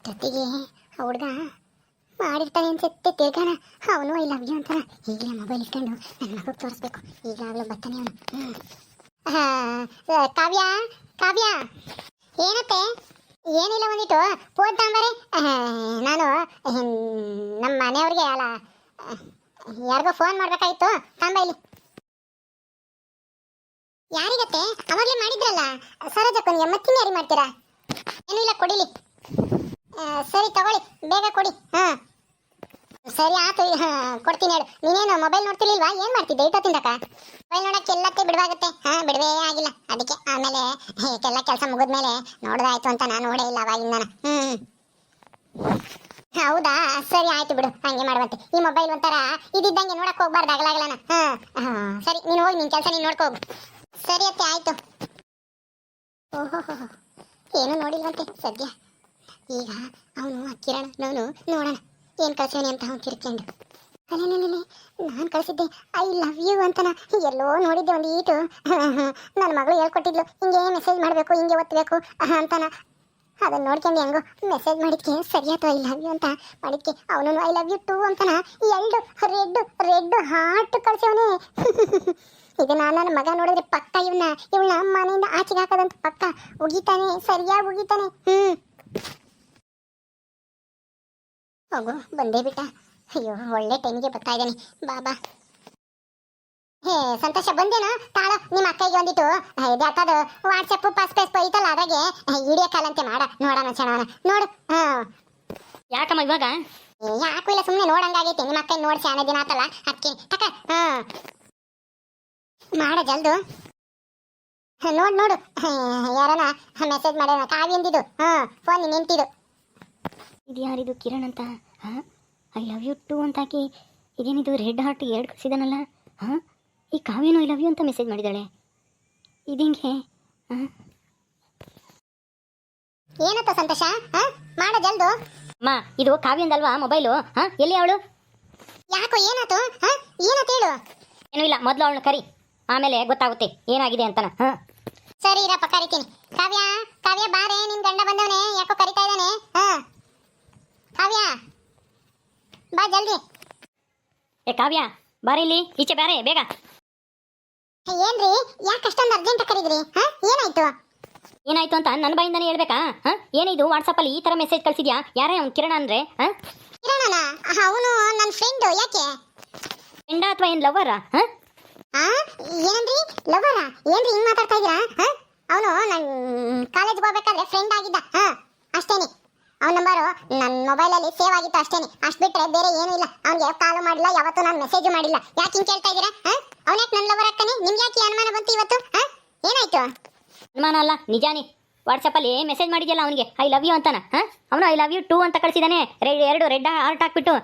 ಇಷ್ಟೊತ್ತಿಗೆ ಹುಡುಗ ಮಾಡಿರ್ತಾನೆ ಅನ್ಸುತ್ತೆ ತಿರ್ಗಾನ. ಅವನು ಐ ಲವ್ ಯು ಅಂತಾನ. ಈಗಲೇ ಮೊಬೈಲ್ ಇಟ್ಕೊಂಡು ನನ್ನ ಮಗುಗೆ ತೋರಿಸ್ಬೇಕು. ಈಗಲಾಗಲೂ ಬರ್ತಾನೆ ಅವನು. ಕಾವ್ಯ, ಕಾವ್ಯ, ಏನತ್ತೆ? ಏನಿಲ್ಲ, ಒಂದಿಟ್ಟು ಫೋನ್ ತಗೊಂಬಾರೆ. ನಾನು ನಮ್ಮ ಮನೆಯವ್ರಿಗೆ ಅಲ್ಲ ಯಾರಿಗೋ ಫೋನ್ ಮಾಡ್ಬೇಕಾಗಿತ್ತು. ತಂಬ ಇಲ್ಲಿ. ಯಾರಿಗತ್ತೆ? ಅವಾಗಲೇ ಮಾಡಿದ್ರಲ್ಲ ಸರೋಜಕ್ಕನಿಗೆ, ಮತ್ತಿನ ಯಾರಿಗೆ ಮಾಡ್ತೀರಾ? ಏನೂ ಇಲ್ಲ, ಕೊಡಿಲಿ. ಸರಿ ತಗೊಳ್ಳಿ, ಬೇಗ ಕೊಡಿ. ಸರಿ ಆಯ್ತು, ಕೊಡ್ತೀನಿ ಹೇಳು. ನೀನೇನು ಮೊಬೈಲ್ ನೋಡ್ತಿರ್ಲಿಲ್ವಾ? ಏನು ಮಾಡ್ತಿದ್ದೆ ಇಟ್ಟೊತ್ತಿಂದಕ? ಮೊಬೈಲ್ ನೋಡಕ್ಕೆ ಎಲ್ಲತ್ತೆ ಬಿಡವಾಗುತ್ತೆ. ಬಿಡವೇ ಆಗಿಲ್ಲ. ಅದಕ್ಕೆ ಆಮೇಲೆ ಎಲ್ಲ ಕೆಲಸ ಮುಗಿದ್ಮೇಲೆ ನೋಡ್ದಾಯ್ತು ಅಂತ ನಾನು ನೋಡೇ ಇಲ್ಲ ಅವಾಗಿಂದ. ಹೌದಾ, ಸರಿ ಆಯ್ತು ಬಿಡು, ಹಂಗೆ ಮಾಡುವಂತೆ. ಈ ಮೊಬೈಲ್ ಒಂಥರ ಇದ್ದಂಗೆ ನೋಡಕ್ ಹೋಗ್ಬಾರ್ದು ಆಗಲಾಗಲನ. ಸರಿ, ನೀನು ಹೋಗಿ ನಿನ್ ಕೆಲಸ ನೀನು ನೋಡ್ಕೋಗು. ಸರಿ ಅತ್ತೆ, ಆಯ್ತು. ಓಹೋ, ಏನು ನೋಡಿಲ್ವಂತೆ ಸದ್ಯ. ಈಗ ಅವನು ಕಿರಣ್ ನಾನು ನೋಡೋಣ ಏನು ಕಳ್ಸೋನಿ ಅಂತ ಅವ್ನು ತಿರ್ಕೊಂಡು. ಅಲ್ಲೇನೇ ನಾನು ಕಳಿಸಿದ್ದೆ ಐ ಲವ್ ಯು ಅಂತನ. ಎಲ್ಲೋ ನೋಡಿದ್ದೆ ಒಂದು ಈಟು. ನನ್ನ ಮಗಳು ಹೇಳ್ಕೊಟ್ಟಿದ್ಲು, ಹಿಂಗೆ ಮೆಸೇಜ್ ಮಾಡಬೇಕು, ಹಿಂಗೆ ಒತ್ತಬೇಕು ಅಂತಾನ. ಅದನ್ನ ನೋಡ್ಕೊಂಡು ಹೆಂಗೋ ಮೆಸೇಜ್ ಮಾಡಿದ್ಕೆ ಸರಿಯಾಯ್ತು. ಐ ಲವ್ ಯು ಅಂತ ಮಾಡಿದ್ಕೆ ಅವನು ಐ ಲವ್ ಯು ಟು ಅಂತಾನ. ಎರಡು ರೆಡ್ ಹಾರ್ಟ್ ಕಳ್ಸವನೇ. ಈಗ ನನ್ನ ಮಗ ನೋಡಿದ್ರೆ ಪಕ್ಕ ಇವಳನ್ನ ಮನೆಯಿಂದ ಆಚೆಗೆ ಹಾಕೋದಂತ ಪಕ್ಕ ಉಗಿತಾನೆ, ಸರಿಯಾಗಿ ಉಗಿತಾನೆ. ಹೋಗು, ಬಂದೇ ಬಿಟ್ಟ. ಅಯ್ಯೋ, ಒಳ್ಳೆ ಟೈಮಿಗೆ ಬರ್ತಾ ಇದ್ದಾನೆ. ಬಾಬಾ, ಹೇ ಸಂತೋಷ, ಬಂದೇನು? ತಾಳ ನಿಮ್ಮ ಅಕ್ಕಗೆ ಒಂದಿಟ್ಟು ಅದು ವಾಟ್ಸಪ್ ಪಾಸ್ಪೇಸ್ ಐತಲ್ಲ, ಅದಾಗೆ ವಿಡಿಯೋ ಕಾಲ್ ಅಂತೆ ನೋಡೋಣ ಚೆನ್ನೋಣ ನೋಡು. ಯಾಕಮ್ಮ ಇವಾಗ? ಯಾಕೂ ಇಲ್ಲ, ಸುಮ್ಮನೆ ನೋಡಂಗಾಗೈತೆ. ನಿಮ್ಮ ಅಕ್ಕ ನೋಡ್ಸಿ ಆನೆ ದಿನ ಆತಲ್ಲ ಅದಕ್ಕೆ ತಕ. ಮಾಡ ಜಲ್ದು. ನೋಡು ಯಾರನ ಮೆಸೇಜ್ ಮಾಡ್ಯಾನ. ಕಾವ್ಯಂದಿದು ಫೋನ್ ನಿಂತಿದ್ದು. ಇದು ಯಾರಿದು? ಕಿರಣ್ ಅಂತ. ಐ ಲವ್ ಯು ಟು ಅಂತ ಹಾಕಿ ಇದೇನಿದು ರೆಡ್ ಹಾರ್ಟ್ 2 ಕಳಿಸಿದಾನಲ್ಲ. ಈ ಕಾವ್ಯನೂ ಐ ಲವ್ ಯು ಅಂತ ಮೆಸೇಜ್ ಮಾಡಿದ್ದಾಳೆ. ಇದಿಂಗೆ ಏನತ್ತ ಸಂತೋಷ? ಮಾಡ ಜಲ್ದು. ಅಮ್ಮ, ಇದು ಕಾವ್ಯಂದಲ್ವಾ ಮೊಬೈಲು? ಎಲ್ಲಿ ಅವಳು? ಯಾಕೋ ಏನಾಯ್ತು? ಏನಂತ ಹೇಳು. ಏನೂ ಇಲ್ಲ, ಮೊದಲು ಅವಳನ್ನ ಕರಿ, ಆಮೇಲೆ ಗೊತ್ತಾಗುತ್ತೆ ಏನಾಗಿದೆ ಅಂತನ. ಸರಿ ಇರಪ್ಪ, ಕರಿತೀನಿ. ಕಾವ್ಯ, ಕಾವ್ಯ ಬಾರೆ, ನಿನ್ ಗಂಡ ಬಂದವನೇ, ಯಾಕೋ ಕರಿತಾ ಇದ್ದಾನೆ. ಕಾವ್ಯ ಬಾ ಜಲ್ದಿ. ಏ ಕಾವ್ಯ, ಬಾರಿ ಇಲ್ಲಿ, ಈಚೆ ಬಾರೆ ಬೇಗ. ಏನ್ರಿ, ಯಾಕೆ ಅಷ್ಟೊಂದು ಅರ್ಜೆಂಟ್ ಕರೀದ್ರಿ? ಏನಾಯ್ತು? ಏನಾಯ್ತು ಅಂತ ನನ್ನ ಬಾಯಿಂದಾನೆ ಹೇಳ್ಬೇಕಾ? ಏನಿದು ವಾಟ್ಸಪ್ಪಲ್ಲಿ ಈ ಥರ ಮೆಸೇಜ್ ಕಳಿಸಿದ್ಯಾ? ಯಾರೇ ಅವ್ನು ಕಿರಣ ಅಂದರೆ? ಕಿರಣನ? ಅವನು ನನ್ನ ಫ್ರೆಂಡು. ಯಾಕೆ? ಫ್ರೆಂಡ ಅಥವಾ ಏನು ಲವ್ವರಾ? ಏನಂದ್ರಿ? ಲವರ? ಏನ್ರಿ ಹಿಂಗ್ ಮಾತಾಡ್ತಾ ಇದ್ದೀರಾ? ಅವನು ನನ್ನ ಕಾಲೇಜ್ಗೆ ಹೋಗ್ಬೇಕಾದ್ರೆ ಫ್ರೆಂಡ್ ಆಗಿದ್ದ, ಅಷ್ಟೇನೆ. ಅವನ ನಂಬರು ನನ್ನ ಮೊಬೈಲಲ್ಲಿ ಸೇವ್ ಆಗಿತ್ತು, ಅಷ್ಟೇನೆ. ಅಷ್ಟು ಬಿಟ್ರೆ ಬೇರೆ ಏನೂ ಇಲ್ಲ. ಅವ್ನಿಗೆ ಕಾಲು ಮಾಡಿಲ್ಲ, ಯಾವತ್ತೂ ನಾನು ಮೆಸೇಜ್ ಮಾಡಿಲ್ಲ. ಯಾಕೆ ಹಿಂಗೆ ಕೇಳ್ತಾ ಇದ್ದೀರಾ? ಅವನ್ಯಾಕೆ ನನ್ನ ಲವರ್ ಆಗ್ತಾನೆ? ನಿಮ್ಗೆ ಯಾಕೆ ಅನುಮಾನ ಬಂತು ಇವತ್ತು? ಏನಾಯ್ತು? ಅನುಮಾನ ಅಲ್ಲ, ನಿಜಾನೇ. ವಾಟ್ಸಪ್ಪಲ್ಲಿ ಮೆಸೇಜ್ ಮಾಡಿದ್ಯಲ್ಲ ಅವನಿಗೆ ಐ ಲವ್ ಯು ಅಂತಾನ. ಅವನು ಐ ಲವ್ ಯು ಟು ಅಂತ ಕಳಿಸಿದಾನೆ. 2 ರೆಡ್ ಹಾರ್ಟ್ ಹಾಕ್ಬಿಟ್ಟು.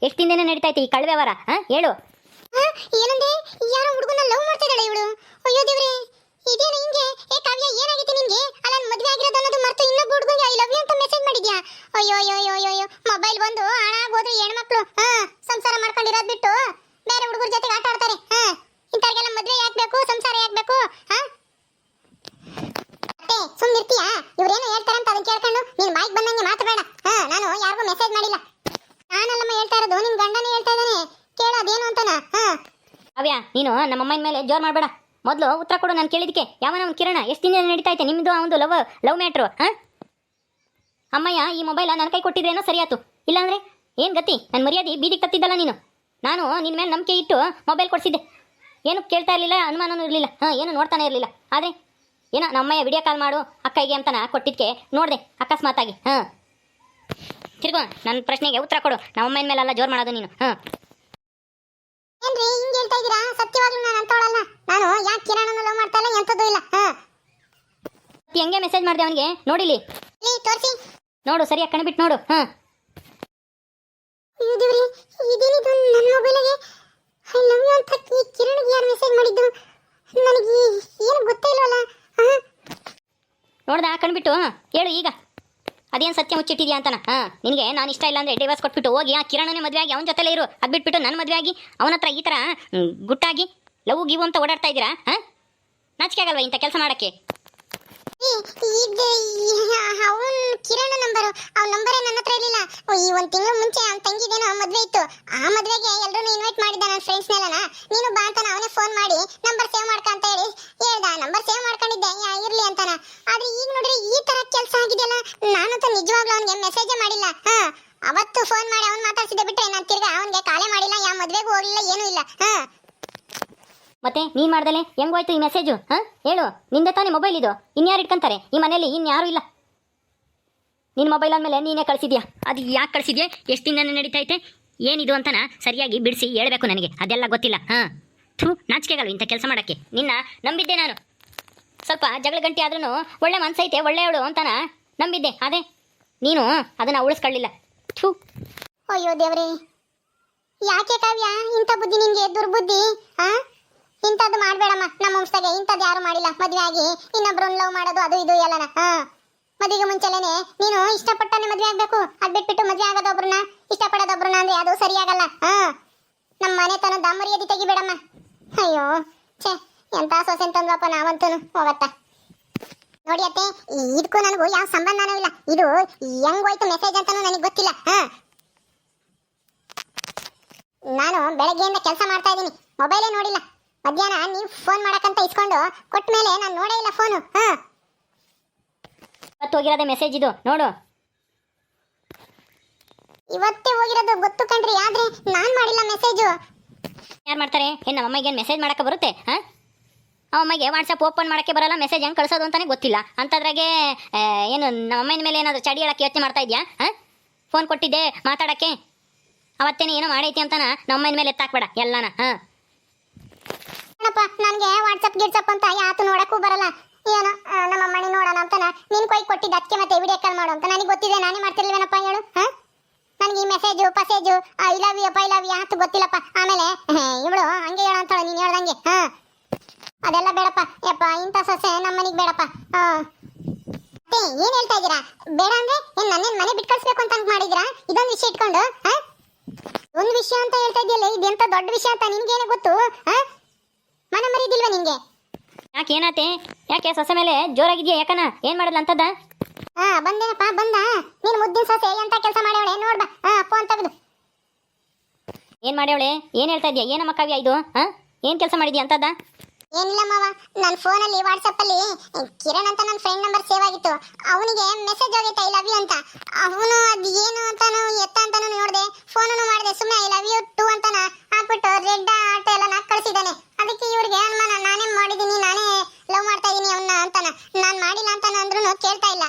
ಎಷ್ಟು ದಿನನೇ ನಡೀತಾ ಇತ್ತು ಈ ಕಳ್ವೆವರ? ಹೇಳು. ಏನಂದೆ? ಯಾರೋ ಹುಡುಗನ ಲವ್ ಮಾಡ್ತಾ ಇದ್ದಾಳೆ ಇವಳು. ಅಯ್ಯೋ ದೇವ್ರೆ, ಇದೇನು ಹಿಂಗೆ? ಏ ಕಾವ್ಯ, ಏನಾಗಿತ್ತು ನಿನ್ಗೆ? ಅಲ್ಲ, ಮದುವೆ ಆಗಿರೋದು ಅನ್ನೋದು ಮರ್ತು ಇನ್ನೊಬ್ಬ ಹುಡುಗಂಗೆ ಐ ಲವ್ ಯು ಅಂತ ಮೆಸೇಜ್ ಮಾಡಿದ್ಯಾ? ಅಯ್ಯೋ ಅಯ್ಯೋ ಅಯ್ಯೋ ಅಯ್ಯೋ, ಮೊಬೈಲ್ ಬಂದು ಹಾಳಾಗೋದ್ರು ಹೆಣ್ಮಕ್ಳು. ಸಂಸಾರ ಮಾಡ್ಕೊಂಡಿರೋದು ಬಿಟ್ಟು ಬೇರೆ ಹುಡುಗರ ಜೊತೆಗೆ ಆಟ ಆಡ್ತಾರೆ. ಇಂಥವ್ರಿಗೆಲ್ಲ ಮದುವೆ ಯಾಕೆ ಬೇಕು, ಸಂಸಾರ ಯಾಕೆ ಬೇಕು? ಅತ್ತೆ, ಸುಮ್ಮನೆ ಇರ್ತೀಯಾ? ಇವ್ರೇನು ಹೇಳ್ತಾರೆ ಅಂತ ಅದನ್ನ ಕೇಳ್ಕೊಂಡು ನೀನ್ ಬಾಯಿಗೆ ಬಂದಂಗೆ ಮಾತಾಡಬೇಡ. ನಾನು ಯಾರಿಗೂ ಮೆಸೇಜ್ ಮಾಡಿಲ್ಲ. ನಾನಲ್ಲಮ್ಮ ಹೇಳ್ತಾ ಇರೋದು, ನಿನ್ ಗಂಡನೇ ಹೇಳ್ತಾ ಇದ್ದಾನೆ. ಕೇಳು ಅದೇನು ಅಂತಾನ. ಕಾವ್ಯ, ನೀನು ನಮ್ಮ ಅಮ್ಮನ ಮೇಲೆ ಜೋರ್ ಮಾಡಬೇಡ. ಮೊದಲು ಉತ್ತರ ಕೊಡು ನಾನು ಕೇಳಿದಕ್ಕೆ. ಯಾವನ ಅವ್ನು ಕಿರಣ? ಎಷ್ಟು ದಿನ ನಡೀತಾ ಐತೆ ನಿಮ್ಮದು ಅವನು ಲವ್ ಮ್ಯಾಟ್ರು? ಅಮ್ಮಯ್ಯ ಈ ಮೊಬೈಲ ನನ್ನ ಕೈ ಕೊಟ್ಟಿದ್ರೇನೋ ಸರಿಯಾತು, ಇಲ್ಲಾಂದ್ರೆ ಏನು ಗತಿ? ನನ್ನ ಮರ್ಯಾದೆ ಬೀದಿಗೆ ತತ್ತಿದ್ದಲ್ಲ ನೀನು. ನಾನು ನಿನ್ನ ಮೇಲೆ ನಂಬಿಕೆ ಇಟ್ಟು ಮೊಬೈಲ್ ಕೊಡಿಸಿದ್ದೆ, ಏನು ಕೇಳ್ತಾ ಇರಲಿಲ್ಲ, ಅನುಮಾನನೂ ಇರಲಿಲ್ಲ, ಏನು ನೋಡ್ತಾನೆ ಇರಲಿಲ್ಲ. ಆದರೆ ಏನೋ ನಮ್ಮಯ್ಯ ವಿಡಿಯೋ ಕಾಲ್ ಮಾಡು ಅಕ್ಕಗೆ ಅಂತನ ಕೊಟ್ಟಿದ್ದಕ್ಕೆ ನೋಡಿದೆ ಅಕಸ್ಮಾತಾಗಿ. ತಿರ್ಗೋ ನನ್ನ ಪ್ರಶ್ನೆಗೆ ಉತ್ತರ ಕೊಡು. ನಮ್ಮಮ್ಮನ ಮೇಲೆಲ್ಲ ಜೋರ್ ಮಾಡೋದು ನೀನು. ಏನ್ರಿ ಹಿಂಗೆ ಹೇಳ್ತಾ ಇದ್ದೀರಾ? ಸತ್ಯವಾಗ್ಲೂ ನಾನು ಅಂತವಳಲ್ಲ. ನಾನು ಯಾಕೆ ಕಿರಣನ ಲವ್ ಮಾಡ್ತಾ ಇಲ್ಲ, ಎಂತದೂ ಇಲ್ಲ. ಹೆಂಗೆ ಮೆಸೇಜ್ ಮಾಡಿದೆ ಅವನಿಗೆ? ನೋಡಿಲಿ, ತೋರಿಸಿ ನೋಡು, ಸರಿಯಾಗಿ ಕಣ್ಬಿಟ್ಟು ನೋಡು. ದೇವ್ರಿ, ಇದೇನಿದು ನನ್ನ ಮೊಬೈಲಿಗೆ ಐ ಲವ್ ಯು ಅಂತ ಈ ಕಿರಣಿಗೆ ಯಾರು ಮೆಸೇಜ್ ಮಾಡಿದ್ದು? ನನಗೆ ಏನು ಗೊತ್ತೇ ಇಲ್ವಲ್ಲ. ನೋಡ್ದ ಕಣ್ಬಿಟ್ಟು ಹೇಳು ಈಗ, ಅದೇನು ಸತ್ಯ ಮುಚ್ಚಿಟ್ಟಿದ್ಯಾ ಅಂತಾನ. ನಿನಗೆ ನಾನು ಇಷ್ಟ ಇಲ್ಲ ಅಂದರೆ ಡಿವೋರ್ಸ್ ಕೊಟ್ಬಿಟ್ಟು ಹೋಗಿ ಆ ಕಿರಣನೇ ಮದುವೆ ಆಗಿ ಅವನ ಜೊತೆಲೇ ಇರು. ಅದು ಬಿಟ್ಬಿಟ್ಟು ನನ್ನ ಮದುವೆ ಆಗಿ ಅವನ ಹತ್ರ ಈ ಥರ ಗುಟ್ಟಾಗಿ ಲವ್ ಗಿವ್ ಅಂತ ಓಡಾಡ್ತಾ ಇದ್ದೀರಾ? ನಾಚಿಕೆ ಆಗಲ್ವಾ ಇಂಥ ಕೆಲಸ ಮಾಡೋಕ್ಕೆ? ಅವನ ಕಿರಣ ನಂಬರು, ಅವನ ನಂಬರೇ ನನ್ನ ಇರ್ಲಿಲ್ಲ. ಈ ಒಂದ್ ತಿಂಗಳು ಮುಂಚೆ ಅವ್ನ ತಂಗಿದೇನೋ ಮದ್ವೆ ಇತ್ತು. ಆ ಮದ್ವೆಗೆ ಎಲ್ರನ್ನೂ ಇನ್ವೈಟ್ ಮಾಡಿದ್ದ ನನ್ನ ಫ್ರೆಂಡ್ಸ್ ನೆಲನ. ನೀನು ಬಾ ಅಂತ ಅವನೇ ಫೋನ್ ಮಾಡಿ ನಂಬರ್ ಸೇವ್ ಮಾಡ್ಕ ಅಂತ ಹೇಳಿ ಹೇಳ್ದ. ನಂಬರ್ ಸೇವ್ ಮಾಡ್ಕೊಂಡಿದ್ದೆ ಇರ್ಲಿ ಅಂತಾನ. ಆದ್ರೆ ಈಗ ನೋಡ್ರಿ ಈ ತರ ಕೆಲಸ ಆಗಿದೆಯಲ್ಲ. ನಾನಂತೂ ನಿಜವಾಗ್ಲೂ ಅವನಿಗೆ ಮೆಸೇಜೇ ಮಾಡಿಲ್ಲ. ಅವತ್ತು ಫೋನ್ ಮಾಡಿ ಅವ್ನು ಮಾತಾಡ್ಸಿದ್ದೆ ಬಿಟ್ರೆ ನಾನು ತಿರ್ಗಾ ಅವನಿಗೆ ಕಾಲೇ ಮಾಡಿಲ್ಲ, ಯಾವ ಮದ್ವೆಗೂ ಹೋಗ್ಲಿಲ್ಲ, ಏನೂ ಇಲ್ಲ. ಮತ್ತೆ ನೀನ್ ಮಾಡ್ದಲೆ ಹೆಂಗೋಯ್ತು ಈ ಮೆಸೇಜು? ಹೇಳು, ನಿಂದೆ ತಾನೇ ಮೊಬೈಲ್ ಇದು, ಇನ್ಯಾರು ಇಟ್ಕೊಂತಾರೆ ಈ ಮನೇಲಿ? ಇನ್ಯಾರು ಇಲ್ಲ. ನಿನ್ನ ಮೊಬೈಲ್ ಅಂದಮೇಲೆ ನೀನೇ ಕಳಿಸಿದ್ಯಾ. ಅದು ಯಾಕೆ ಕಳಿಸಿದ್ಯಾ, ಎಷ್ಟು ದಿನ ನಡೀತೈತೆ, ಏನಿದು ಅಂತನ ಸರಿಯಾಗಿ ಬಿಡಿಸಿ ಹೇಳ್ಬೇಕು ನನಗೆ. ಅದೆಲ್ಲ ಗೊತ್ತಿಲ್ಲ. ನಾಚಿಕೆಗಲ್ಲ ಇಂಥ ಕೆಲಸ ಮಾಡೋಕ್ಕೆ. ನಿನ್ನ ನಂಬಿದ್ದೆ ನಾನು. ಸ್ವಲ್ಪ ಜಗಳ ಗಂಟೆ ಆದ್ರೂ ಒಳ್ಳೆ ಮನ್ಸೈತೆ, ಒಳ್ಳೆಯವಳು ಅಂತಾನ ನಂಬಿದ್ದೆ. ಅದೇ ನೀನು ಅದನ್ನು ಉಳಿಸ್ಕೊಳ್ಳಿಲ್ಲ. ಅಯ್ಯೋ ದೇವ್ರಿ, ಯಾಕೆ ಕಾವ್ಯ ಇಂಥ ಬುದ್ಧಿ ನಿನ್ಗೆ, ದುರ್ಬುದ್ಧಿ? ಇಂಥದ್ದು ಮಾಡ್ಬೇಡಮ್ಮ. ನಮ್ಮ ವಂಶದಾಗೆ ಇಂಥದ್ದು ಯಾರು ಮಾಡಿಲ್ಲ. ಮದುವೆ ಆಗಿ ಇನ್ನೊಬ್ರನ್ನ ಲವ್ ಮಾಡೋದು ಅದು ಇದು ಎಲ್ಲನ. ಮದುವೆಗೆ ಮುಂಚೆಲೇನೆ ನೀನು ಇಷ್ಟಪಟ್ಟನೆ ಮದುವೆ ಆಗ್ಬೇಕು. ಅದ್ ಬಿಟ್ಬಿಟ್ಟು ಮದುವೆ ಆಗೋದೊಬ್ರನ್ನ ಇಷ್ಟಪಡೋದೊಬ್ರನ್ನ ಅಂದ್ರೆ ಅದು ಸರಿಯಾಗಲ್ಲ. ನಮ್ಮ ಮನೆತನದ ಮರ್ಯಾದೆ ತೆಗಿಬೇಡಮ್ಮ. ಅಯ್ಯೋ ಛೇ, ಎಂತ ಸೊಸೆ ತಂದ್ವಪ್ಪ ನಾವಂತೂ. ಹೋಗತ್ತ ನೋಡಿ ಅತ್ತೆ, ಇದಕ್ಕೂ ನನಗೂ ಯಾವ ಸಂಬಂಧನೂ ಇಲ್ಲ. ಇದು ಹೆಂಗೋಯ್ತು ಮೆಸೇಜ್ ಅಂತಾನು ನನಗೆ ಗೊತ್ತಿಲ್ಲ. ನಾನು ಬೆಳಗ್ಗೆಯಿಂದ ಕೆಲಸ ಮಾಡ್ತಾ ಇದ್ದೀನಿ, ಮೊಬೈಲೇ ನೋಡಿಲ್ಲ. ಮಧ್ಯಾಹ್ನ ನೀವು ಫೋನ್ ಮಾಡಕ್ಕಂತ ಇಸ್ಕೊಂಡು ಕೊಟ್ಟ ಮೇಲೆ ನಾನು ನೋಡೇ ಇಲ್ಲ ಫೋನು. ಇವತ್ತು ಹೋಗಿರೋದೇ ಮೆಸೇಜ್ ಇದು ನೋಡು. ಇವತ್ತೇ ಹೋಗಿರೋದು ಗೊತ್ತು ಕಣ್ರಿ, ಆದ್ರೆ ನಾನ್ ಮಾಡಿಲ್ಲ ಮೆಸೇಜು. ಯಾರು ಮಾಡ್ತಾರೆ? ಏನು ನಮ್ಮ ಅಮ್ಮಗೆ ಮೆಸೇಜ್ ಮಾಡಕ್ಕೆ ಬರುತ್ತೆ? ಅಮ್ಮಗೆ ವಾಟ್ಸಪ್ ಓಪನ್ ಮಾಡೋಕ್ಕೆ ಬರಲ್ಲ, ಮೆಸೇಜ್ ಹೆಂಗೆ ಕಳಿಸೋದು ಅಂತಾನೆ ಗೊತ್ತಿಲ್ಲ. ಅಂಥದ್ರಾಗೆ ಏನು ನಮ್ಮ ಅಮ್ಮನ ಮೇಲೆ ಏನಾದರೂ ಚಡಿ ಹೇಳಕ್ಕೆ ಯೋಚನೆ ಮಾಡ್ತಾ ಇದೆಯಾ? ಫೋನ್ ಕೊಟ್ಟಿದ್ದೆ ಮಾತಾಡೋಕ್ಕೆ, ಅವತ್ತೇನೆ ಏನೋ ಮಾಡೈತಿ ಅಂತಾನ ನಮ್ಮ ಅಮ್ಮನ ಮೇಲೆ ಎತ್ತಾಕ್ಬೇಡ ಎಲ್ಲನ. ನನಗೆ ವಾಟ್ಸಪ್ ಗಿಟ್ಸಪ್ ಅಂತ ಯಾತು ನೋಡಕ್ಕೂ ಬರಲ್ಲ. ಏನೋ ನಮ್ಮ ಅಮ್ಮನಿ ನೋಡೋಣ ಅಂತಾನ ನೀನು ಕೊಯ್ ಕೊಟ್ಟಿದ್ದ, ಅದಕ್ಕೆ ಮತ್ತೆ ವಿಡಿಯೋ ಕಾಲ್ ಮಾಡು ಅಂತ ನನಗೆ ಗೊತ್ತಿದೆ. ನಾನೇ ಮಾಡ್ತಿರ್ಲಿವೇನಪ್ಪ ಹೇಳು? ನನಗೆ ಈ ಮೆಸೇಜು ಪಸೇಜು ಐ ಲವ್ ಯು ಪೈ ಲವ್ ಯು ಅಂತ ಗೊತ್ತಿಲ್ಲಪ್ಪ. ಆಮೇಲೆ ಇವಳು ಹಂಗೆ ಹೇಳ ಅಂತಾಳೆ ನೀನು ಹೇಳ್ದಂಗೆ. ಅದೆಲ್ಲ ಬೇಡಪ್ಪ ಯಪ್ಪ, ಇಂಥ ಸೊಸೆ ನಮ್ಮ ಮನೆಗೆ ಬೇಡಪ್ಪ. ಮತ್ತೆ ಏನ್ ಹೇಳ್ತಾ ಇದ್ದೀರಾ? ಬೇಡ ಅಂದ್ರೆ ಏನ್ ನನ್ನೇನ್ ಮನೆ ಬಿಟ್ಟು ಕಳಿಸ್ಬೇಕು ಅಂತ ಮಾಡಿದ್ರಾ? ಇದೊಂದು ವಿಷಯ ಇಟ್ಕೊಂಡು ಒಂದು ವಿಷಯ ಅಂತ ಹೇಳ್ತಾ ಇದೆಯಲ್ಲ, ಇದೆಂತ ದೊಡ್ಡ ವಿಷಯ ಅಂತ ನಿನ್ಗೇನೆ ಗೊತ್ತು? ಮನ ಮರಿದಿಲ್ವಾ ನಿಂಗೆ? ಯಾಕೆ ಏನಾತೆ? ಯಾಕೆ ಸೊಸೆ ಮೇಲೆ ಜೋರಾಗಿದ್ಯಾ? ಯಾಕನ ಏನ್ ಮಾಡಲ್ಲ ಅಂತದ? ಬಂದೇನಪ್ಪ, ಬಂದ. ನೀನು ಮುದ್ದಿನ ಸೊಸೆ ಎಂತ ಕೆಲಸ ಮಾಡ್ಯವಳೆ ನೋಡ್ಬಾ. ಫೋನ್ ತೆಗೆದು ಏನ್ ಮಾಡ್ಯವಳೆ? ಏನ್ ಹೇಳ್ತಾ ಇದೀಯ? ಏನಮ್ಮ ಕಾವ್ಯ ಇದು? ಏನ್ ಕೆಲಸ ಮಾಡಿದ್ಯಾ ಅಂತದ? ಏನಿಲ್ಲ ಮಾವ, ನನ್ನ ಫೋನಲ್ಲಿ ವಾಟ್ಸಪ್ ಅಲ್ಲಿ ಕಿರಣ್ ಅಂತ ನನ್ನ ಫ್ರೆಂಡ್ ನಂಬರ್ ಸೇವ್ ಆಗಿತ್ತು. ಅವನಿಗೆ ಮೆಸೇಜ್ ಹೋಗೈತೆ ಐ ಲವ್ ಯು ಅಂತ. ಅವನು ಅದು ಏನು ಅಂತಾನು ಎತ್ತ ಅಂತಾನು ನೋಡಿದೆ, ಫೋನನ್ನು ಮಾಡಿದೆ. ಸುಮ್ಮನೆ ಐ ಲವ್ ಯು ಟು ಅಂತಾನ ಹಾಕ್ಬಿಟ್ಟು ರೆಡ್ ಆಟ ಎಲ್ಲ ಕಳಿಸಿದ್ದಾನೆ. ಅದಕ್ಕೆ ಇವ್ರಿಗೆ ಅನುಮಾನ, ನಾನೇ ಮಾಡಿದ್ದೀನಿ, ನಾನೇ ಲವ್ ಮಾಡ್ತಾ ಇದ್ದೀನಿ ಅವನ್ನ ಅಂತಾನ. ನಾನು ಮಾಡಿಲ್ಲ ಅಂತಾನ ಅಂದ್ರೂ ಕೇಳ್ತಾ ಇಲ್ಲ.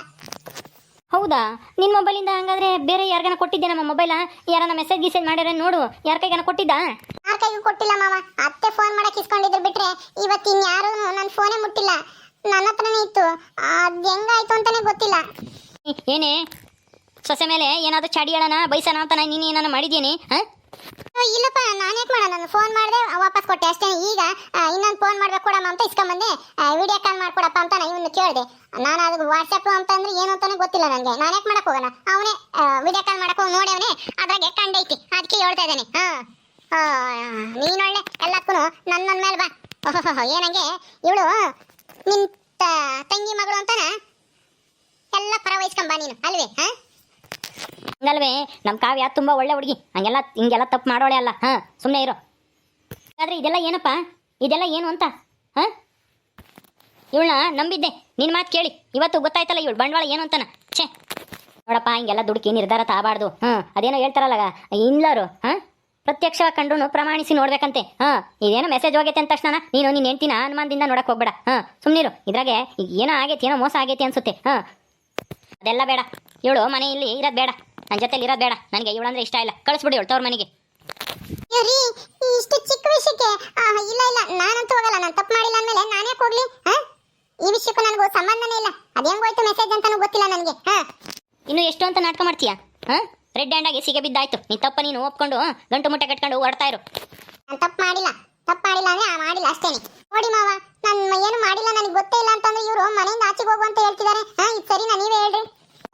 ಹೌದಾ? ನಿನ್ನ ಮೊಬೈಲಿಂದ ಹಂಗಾದ್ರೆ ಬೇರೆ ಯಾರಿಗಾನ ಕೊಟ್ಟಿದ್ದೆ? ನಮ್ಮ ಮೊಬೈಲ ಯಾರನ್ನ ಮೆಸೇಜ್ ಗಿಸೇಜ್ ಮಾಡ್ಯಾರ ನೋಡು, ಯಾರ ಕೈಗಾನ ಕೊಟ್ಟಿದ್ದ? ಯಾರ ಕೈಗೂ ಕೊಟ್ಟಿಲ್ಲ ಮಾವ. ಅತ್ತೆ ಫೋನ್ ಮಾಡಕ್ಕೆ ಇಸ್ಕೊಂಡಿದ್ರು ಬಿಟ್ರೆ ಇವತ್ತು ಇನ್ಯಾರು ನನ್ನ ಫೋನೇ ಮುಟ್ಟಿಲ್ಲ. ನನ್ನ ಹತ್ರನೇ ಇತ್ತು. ಅದು ಹೆಂಗಾಯ್ತು ಅಂತಾನೆ ಗೊತ್ತಿಲ್ಲ. ಏನೇ ಸೊಸೆ ಮೇಲೆ ಏನಾದರೂ ಚಾಡಿ ಹೇಳೋಣ ಬೈಸೋಣ ಅಂತ ನೀನು ಏನಾನ ಮಾಡಿದ್ದೀನಿ? ಇಲ್ಲಪ್ಪ, ನಾನೇಕ್ ಮಾಡ, ನಾನು ಫೋನ್ ಮಾಡಿದೆ ವಾಪಸ್ ಕೊಟ್ಟೆ ಅಷ್ಟೇ. ಈಗ ಇನ್ನೊಂದು ಫೋನ್ ಮಾಡ್ಬೇಕು ಕೊಡಮ್ಮ ಅಂತ ಇಸ್ಕೊಂಬಂದೆ. ವಿಡಿಯೋ ಕಾಲ್ ಮಾಡ್ಕೊಡಪ್ಪ ಅಂತ ಇವನು ಕೇಳಿದೆ. ನಾನು ಅದು ವಾಟ್ಸಪ್ ಅಂತಂದ್ರೆ ಏನು ಅಂತಾನೆ ಗೊತ್ತಿಲ್ಲ ನನಗೆ. ನಾನೇಕ್ ಮಾಡಕ್ ಹೋಗೋಣ? ಅವನೇ ವಿಡಿಯೋ ಕಾಲ್ ಮಾಡಕ್ ಹೋಗಿ ನೋಡಿ, ಅವನೇ ಅದ್ರಾಗೆ ಕಂಡೈತಿ, ಅದಕ್ಕೆ ಹೇಳ್ತಾ ಇದ್ದಾನೆ. ನೀನೊಳ್ಳೆ ಎಲ್ಲಕ್ಕೂ ನನ್ನ ಮೇಲೆ ಬಾ. ಏನಂಗೆ ಇವಳು ನಿನ್ ತಂಗಿ ಮಗಳು ಅಂತಾನ ಎಲ್ಲ ಪರ ವಹಿಸ್ಕೊಂಬ ನೀನು ಅಲ್ವೇ? ಹಂಗಲ್ವೇ? ನಮ್ಮ ಕಾವ್ಯ ತುಂಬ ಒಳ್ಳೆ ಹುಡುಗಿ, ಹಿಂಗೆಲ್ಲ ತಪ್ಪು ಮಾಡೋಳೆ ಅಲ್ಲ. ಸುಮ್ಮನೆ ಇರೋ. ಆದರೆ ಇದೆಲ್ಲ ಏನಪ್ಪ? ಇದೆಲ್ಲ ಏನು ಅಂತ? ಇವಳನ್ನ ನಂಬಿದ್ದೆ, ನಿನ್ನ ಮಾತು ಕೇಳಿ ಇವತ್ತು ಗೊತ್ತಾಯ್ತಲ್ಲ ಇವಳು ಬಂಡವಾಳ ಏನು ಅಂತಾನ. ಛೇ ನೋಡಪ್ಪ, ಹಿಂಗೆಲ್ಲ ದುಡುಕಿ ನಿರ್ಧಾರ ತಾಬಾರ್ದು. ಅದೇನೋ ಹೇಳ್ತಾರಲ್ಲ ಇನ್ಲರು, ಪ್ರತ್ಯಕ್ಷವಾಗಿ ಕಂಡ್ರು ಪ್ರಮಾಣಿಸಿ ನೋಡ್ಬೇಕಂತೆ. ಇದೇನೋ ಮೆಸೇಜ್ ಹೋಗೈತೆ ಅಂದ ತಕ್ಷಣ ನೀನು ನಿನ್ನ ಹೆಂಡ್ತಿನ ಅನುಮಾನದಿಂದ ನೋಡಕ್ಕೆ ಹೋಗ್ಬೇಡ. ಸುಮ್ಮನಿರು. ಇದ್ರಾಗೆ ಈಗ ಏನೋ ಆಗೈತಿ, ಏನೋ ಮೋಸ ಆಗೈತಿ ಅನ್ಸುತ್ತೆ. ಅದೆಲ್ಲ ಬೇಡ. ಇವಳು ಮನೆಯಲ್ಲಿ ಇರೋದು ಬೇಡ, ನನ್ನ ಜೊತೆಲಿ ಇರೋದು ಬೇಡ. ನನಗೆ ಇವಳಂದ್ರೆ ಇಷ್ಟ ಇಲ್ಲ. ಕಳಿಸ್ಬಿಡಿ ಇವಳು ತವ್ರ ಮನೆಗೆ. ಇಷ್ಟು ಚಿಕ್ಕ ವಿಷಯಕ್ಕೆ ಇಲ್ಲ ಇಲ್ಲ, ನಾನಂತೂ ಹೋಗಲ್ಲ. ನಾನು ತಪ್ಪು ಮಾಡಿಲ್ಲ ಅಂದಮೇಲೆ ನಾನೇ ಹೋಗ್ಲಿ? ಈ ವಿಷಯಕ್ಕೂ ನನಗೂ ಸಂಬಂಧನೇ ಇಲ್ಲ. ಅದು ಹೆಂಗೋಯ್ತು ಮೆಸೇಜ್ ಅಂತಾನೂ ಗೊತ್ತಿಲ್ಲ ನನಗೆ. ಇನ್ನು ಎಷ್ಟು ಅಂತ ನಾಟಕ ಮಾಡ್ತೀಯಾ? ರೆಡ್ ಹ್ಯಾಂಡ್ ಆಗಿ ಸಿಗೆ ಬಿದ್ದಾಯ್ತು. ನೀನು ತಪ್ಪ ನೀನು ಒಪ್ಕೊಂಡು ಗಂಟು ಮುಟ್ಟೆ ಕಟ್ಕೊಂಡು ಹೊಡ್ತಾ ಇರು. ನಾನು ತಪ್ಪು ಮಾಡಿಲ್ಲ ಅಂದ್ರೆ ಮಾಡಿಲ್ಲ ಅಷ್ಟೇನೆ. ನೋಡಿ ಮಾವ, ನಾನು ಏನು ಮಾಡಿಲ್ಲ, ನನಗೆ ಗೊತ್ತೇ ಇಲ್ಲ ಅಂತಂದ್ರೆ ಇವರು ಮನೆಯಿಂದ ಆಚೆಗೆ ಹೋಗು ಅಂತ ಹೇಳ್ತಿದ್ದಾರೆ. ಇದು ಸರಿನಾ? ನೀವೇ ಹೇಳ್ರಿ.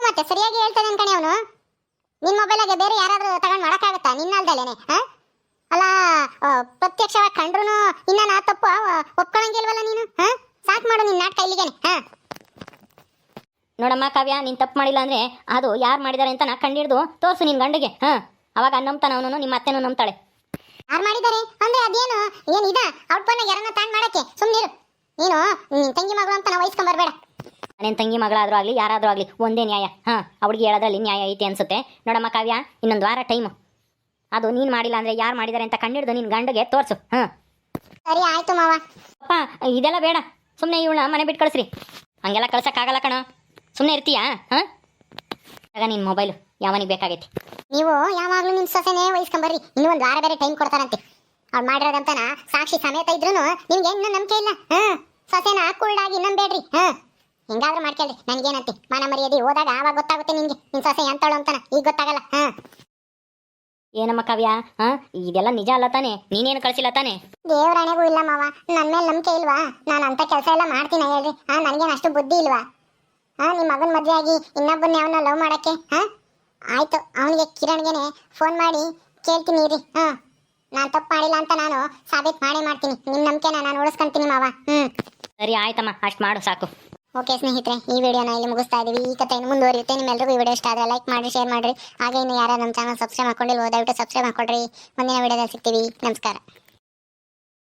ಮತ್ತೆ ಸರಿಯಾಗಿ ಹೇಳ್ತಾನೆ ಅನ್ಕಣೆ ಅವನು. ನಿನ್ನ ಮೊಬೈಲಾಗೆ ಬೇರೆ ಯಾರಾದ್ರೂ ತಗೊಂಡು ಮಾಡೋಕ್ಕಾಗತ್ತಾ ನಿನ್ನಲ್ದಲೇನೆ? ಅಲ್ಲ, ಪ್ರತ್ಯಕ್ಷವಾಗಿ ಕಂಡ್ರು ಇನ್ನ ನಾ ತಪ್ಪು ಒಪ್ಕೊಳಂಗಿಲ್ವಲ್ಲ ನೀನು? ಸಾಕು ಮಾಡು ನಿನ್ನ ನಾಟಕ ಇಲ್ಲಿಗೇನೆ. ನೋಡಮ್ಮ ಕಾವ್ಯ ನೀನು ತಪ್ಪು ಮಾಡಿಲ್ಲ ಅಂದರೆ ಅದು ಯಾರು ಮಾಡಿದ್ದಾರೆ ಅಂತ ನಾ ಕಂಡಿಡ್ದು ತೋರಿಸು ನಿನ್ನ ಗಂಡಿಗೆ ಹಾಂ ಅವಾಗ ನಂಬ್ತಾನ ಅವನು ನಿಮ್ಮ ಅತ್ತೆನೂ ನಂಬ್ತಾಳೆ. ಯಾರು ಮಾಡಿದ್ದಾರೆ ಅಂದ್ರೆ ಅದೇನು ಏನಿದ ಔಟ್ ಪನ್ನ ಯಾರನ್ನ ತಾಂಡ್ ಮಾಡಕ್ಕೆ ಸುಮ್ಮನಿರು. ನೀನು ನಿನ್ ತಂಗಿ ಮಗಳು ಅಂತ ನಾವು ವಹಿಸ್ಕೊಂಬರ್ಬೇಡ. ನನ್ನ ತಂಗಿ ಮಗಳಾದರೂ ಆಗಲಿ ಯಾರಾದರೂ ಆಗಲಿ ಒಂದೇ ನ್ಯಾಯ. ಹಾಂ ಅವಳಿಗೆ ಹೇಳೋದ್ರಲ್ಲಿ ನ್ಯಾಯ ಐತೆ ಅನ್ಸುತ್ತೆ. ನೋಡಮ್ಮ ಕಾವ್ಯ ಇನ್ನೊಂದು ವಾರ ಟೈಮು, ಅದು ನೀನು ಮಾಡಿಲ್ಲ ಅಂದರೆ ಯಾರು ಮಾಡಿದ್ದಾರೆ ಅಂತ ಕಂಡಿಡ್ದು ನಿನ್ನ ಗಂಡಿಗೆ ತೋರಿಸು. ಹಾಂ ಸರಿ ಆಯ್ತು ಮಾವ. ಅಪ್ಪ ಇದೆಲ್ಲ ಬೇಡ, ಸುಮ್ಮನೆ ಇವಳನ್ನ ಮನೆ ಬಿಟ್ಟು ಕಳಿಸ್ರಿ. ಹಂಗೆಲ್ಲ ಕಳ್ಸೋಕ್ಕಾಗಲ್ಲ ಕಣ, ಸುಮ್ಮನೆ ಇರ್ತೀಯಾ? ಹಾಂ ಆಗ ನಿನ್ನ ಮೊಬೈಲು ಯಾವನಿಗೆ ಬೇಕಾಗೈತಿ? ನೀವು ಯಾವಾಗಲೂ ನಿಮ್ಮ ಸೊಸೆನೇ ವಹಿಸ್ಕೊಂಬರ್ರಿ. ಇನ್ನೂ ಒಂದು ವಾರ ಬೇರೆ ಟೈಮ್ ಕೊಡ್ತಾರಂತೆ. ಅವ್ರು ಮಾಡಿರೋದಂತನ ಸಾಕ್ಷಿ ಸಮೇತ ಇದ್ರು ನಿಮ್ಗೆ ಇನ್ನೂ ನಂಬಿಕೆ ಇಲ್ಲ. ಸೊಸೆನ ಕೂಲ್ಡಾಗಿ ನಂಬೇಡ್ರಿ. ಹಿಂಗಾದ್ರೂ ಮಾಡ್ಕೇಳ್ರಿ, ನನಗೇನಂತೆ ಮಾನ ಮರ್ಯಾದೆ ಹೋದಾಗ ಆವಾಗ ಗೊತ್ತಾಗುತ್ತೆ ನಿಮ್ಗೆ ನಿನ್ ಸೊಸೆ ಎಂತಳು ಅಂತಾನ. ಈಗ ಗೊತ್ತಾಗಲ್ಲ. ಏನಮ್ಮ ಕಾವ್ಯ, ಹಾಂ ಇದೆಲ್ಲ ನಿಜ ಅಲ್ಲ ತಾನೆ? ನೀನೇನು ಕಳಿಸಿಲ್ಲ ತಾನೆ? ದೇವ್ರಣೆಗೂ ಇಲ್ಲ ಮಾವ, ನನ್ನ ಮೇಲೆ ನಂಬಿಕೆ ಇಲ್ವಾ? ನಾನು ಅಂತ ಕೆಲಸ ಎಲ್ಲ ಮಾಡ್ತೀನಿ ಹೇಳ್ರಿ. ನನಗೇನು ಅಷ್ಟು ಬುದ್ಧಿ ಇಲ್ವಾ? ನಿಮ್ಮ ಮಗನ ಮದುವೆ ಆಗಿ ಇನ್ನೊಬ್ಬನ ಅವನ್ನ ಲವ್ ಮಾಡಕ್ಕೆ? ಆಯ್ತು, ಅವನಿಗೆ ಕಿರಣ್ಗೆನೆ ಫೋನ್ ಮಾಡಿ ಕೇಳ್ತೀನಿ ರೀ. ನಾನು ತಪ್ಪು ಮಾಡಿಲ್ಲ ಅಂತ ನಾನು ಸಾಬೀತು ಮಾಡೇ ಮಾಡ್ತೀನಿ. ನಿಮ್ಮ ನಂಬಿಕೆನ ನಾನು ಉಳಿಸ್ಕೊಂತೀನಿ ಮಾವ. ಸರಿ ಆಯ್ತಮ್ಮ, ಅಷ್ಟು ಮಾಡು ಸಾಕು. ಓಕೆ ಸ್ನೇಹಿತರೆ, ಈ ವಿಡಿಯೋನ ಇಲ್ಲಿ ಮುಗಿಸ್ತಾ ಇದೀವಿ. ಈ ಕಥೆ ಇನ್ನು ಮುಂದುವರಿಯುತ್ತೆ. ನಿಮ್ಮೆಲ್ಲರಿಗೂ ಈ ವಿಡಿಯೋ ಇಷ್ಟ ಆದರೆ ಲೈಕ್ ಮಾಡಿ, ಶೇರ್ ಮಾಡಿರಿ. ಹಾಗೆ ಇನ್ನು ಯಾರು ನಮ್ಮ ಚಾನಲ್ ಸಬ್ಸ್ಕ್ರೈಬ್ ಮಾಡ್ಕೊಂಡಿಲ್ವೋ ದಯವಿಟ್ಟು ಸಬ್ಸ್ಕ್ರೈಬ್ ಮಾಡ್ಕೊಳ್ರಿ. ಮುಂದಿನ ವಿಡಿಯೋದಲ್ಲಿ ಸಿಗ್ತೀವಿ. ನಮಸ್ಕಾರ.